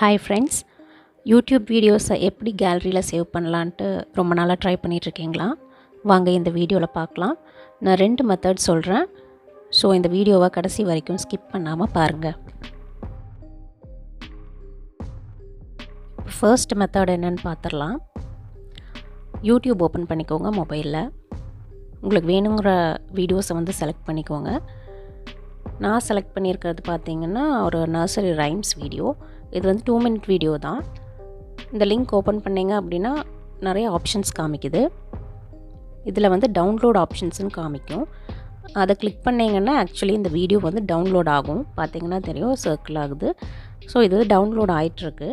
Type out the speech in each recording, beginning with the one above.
Hi friends, YouTube வீடியோஸை எப்படி கேலரியில் save பண்ணலான்ட்டு ரொம்ப நாளாக ட்ரை பண்ணிகிட்ருக்கீங்களா? வாங்க இந்த வீடியோவில் பார்க்கலாம். நான் 2 மெத்தட் சொல்கிறேன். ஸோ இந்த வீடியோவை கடைசி வரைக்கும் ஸ்கிப் பண்ணாமல் பாருங்கள். ஃபர்ஸ்ட் மெத்தட் என்னென்னு பார்த்துடலாம். யூடியூப் ஓப்பன் பண்ணிக்கோங்க மொபைலில். உங்களுக்கு வேணுங்கிற வீடியோஸை வந்து செலக்ட் பண்ணிக்கோங்க. நான் செலக்ட் பண்ணியிருக்கிறது பார்த்திங்கன்னா ஒரு நர்சரி ரைம்ஸ் வீடியோ. இது வந்து 2 minute வீடியோ தான். இந்த லிங்க் ஓப்பன் பண்ணிங்க அப்படின்னா நிறைய ஆப்ஷன்ஸ் காமிக்குது. இதில் வந்து டவுன்லோட் ஆப்ஷன்ஸ்னு காமிக்கும். அதை கிளிக் பண்ணிங்கன்னா ஆக்சுவலி இந்த வீடியோ வந்து டவுன்லோட் ஆகும். பார்த்திங்கன்னா தெரியும், சர்க்கிள் ஆகுது. ஸோ இது டவுன்லோட் ஆகிட்டுருக்கு.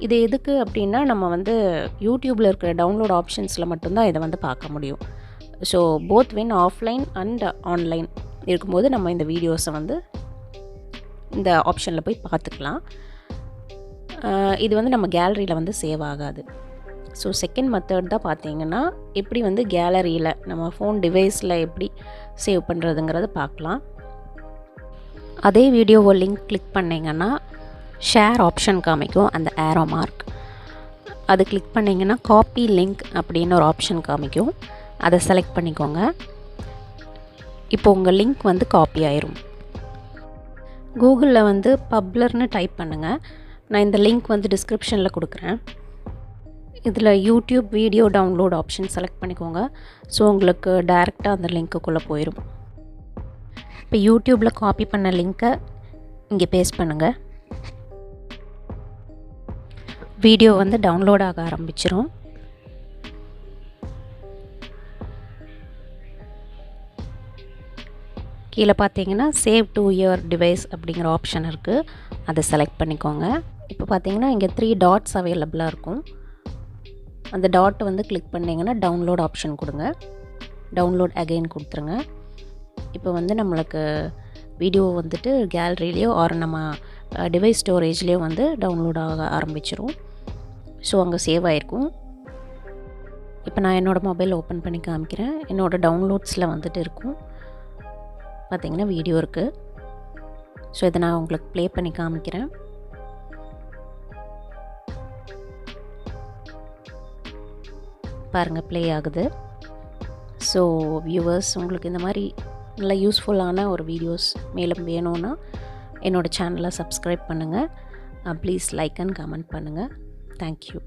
இது எதுக்கு அப்படின்னா நம்ம வந்து யூடியூப்பில் இருக்கிற டவுன்லோட் ஆப்ஷன்ஸில் மட்டும்தான் இதை வந்து பார்க்க முடியும். So both when offline and online இருக்கும்போது நம்ம இந்த வீடியோஸை வந்து இந்த ஆப்ஷனில் போய் பார்த்துக்கலாம். இது வந்து நம்ம கேலரியில் வந்து சேவ் ஆகாது. ஸோ செகண்ட் மெத்தட் தான் பார்த்திங்கன்னா எப்படி வந்து கேலரியில் நம்ம ஃபோன் டிவைஸில் எப்படி சேவ் பண்ணுறதுங்கிறத பார்க்கலாம். அதே வீடியோவை லிங்க் கிளிக் பண்ணிங்கன்னா ஷேர் ஆப்ஷன் காமிக்கும், அந்த ஏரோ மார்க். அது கிளிக் பண்ணிங்கன்னா காப்பி லிங்க் அப்படின்னு ஒரு ஆப்ஷன் காமிக்கும். அதை செலக்ட் பண்ணிக்கோங்க. இப்போ உங்கள் லிங்க் வந்து காப்பி ஆயிரும். கூகுளில் வந்து பப்ளர்னு டைப் பண்ணுங்கள். நான் இந்த லிங்க் வந்து டிஸ்கிரிப்ஷனில் கொடுக்குறேன். இதில் YouTube video download option select பண்ணிக்கோங்க. ஸோ உங்களுக்கு டைரெக்டாக அந்த லிங்க்குள்ளே போயிடும். இப்போ யூடியூப்பில் காப்பி பண்ண லிங்க்கை இங்கே பேஸ்ட் பண்ணுங்கள். வீடியோ வந்து டவுன்லோட் ஆக ஆரம்பிச்சிரும். கீழே பார்த்தீங்கன்னா சேவ் டு யுவர் டிவைஸ் அப்படிங்கிற ஆப்ஷன் இருக்குது. அதை செலக்ட் பண்ணிக்கோங்க. இப்போ பார்த்தீங்கன்னா இங்கே 3 டாட்ஸ் அவைலபிளாக இருக்கும். அந்த டாட்டை வந்து கிளிக் பண்ணிங்கன்னா டவுன்லோட் ஆப்ஷன் கொடுங்க. டவுன்லோட் அகைன் கொடுத்துருங்க. இப்போ வந்து நம்மளுக்கு வீடியோ வந்துட்டு கேலரிலேயோ ஆர் நம்ம டிவைஸ் ஸ்டோரேஜ்லேயோ வந்து டவுன்லோட் ஆக ஆரம்பிச்சிரும். ஸோ அங்கே சேவ் ஆகிருக்கும். இப்போ நான் என்னோடய மொபைல் ஓப்பன் பண்ணி காமிக்கிறேன். என்னோடய டவுன்லோட்ஸில் வந்துட்டு இருக்கும். பார்த்திங்கன்னா வீடியோ இருக்குது. ஸோ இதை நான் உங்களுக்கு ப்ளே பண்ணி காமிக்கிறேன். பாருங்கள், ப்ளே ஆகுது. ஸோ வியூவர்ஸ், உங்களுக்கு இந்த மாதிரி நல்ல யூஸ்ஃபுல்லான ஒரு வீடியோஸ் மேலும் வேணும்னா என்னோடய சேனலை சப்ஸ்கிரைப் பண்ணுங்கள். ப்ளீஸ் லைக் அண்ட் கமெண்ட் பண்ணுங்கள். தேங்க்யூ.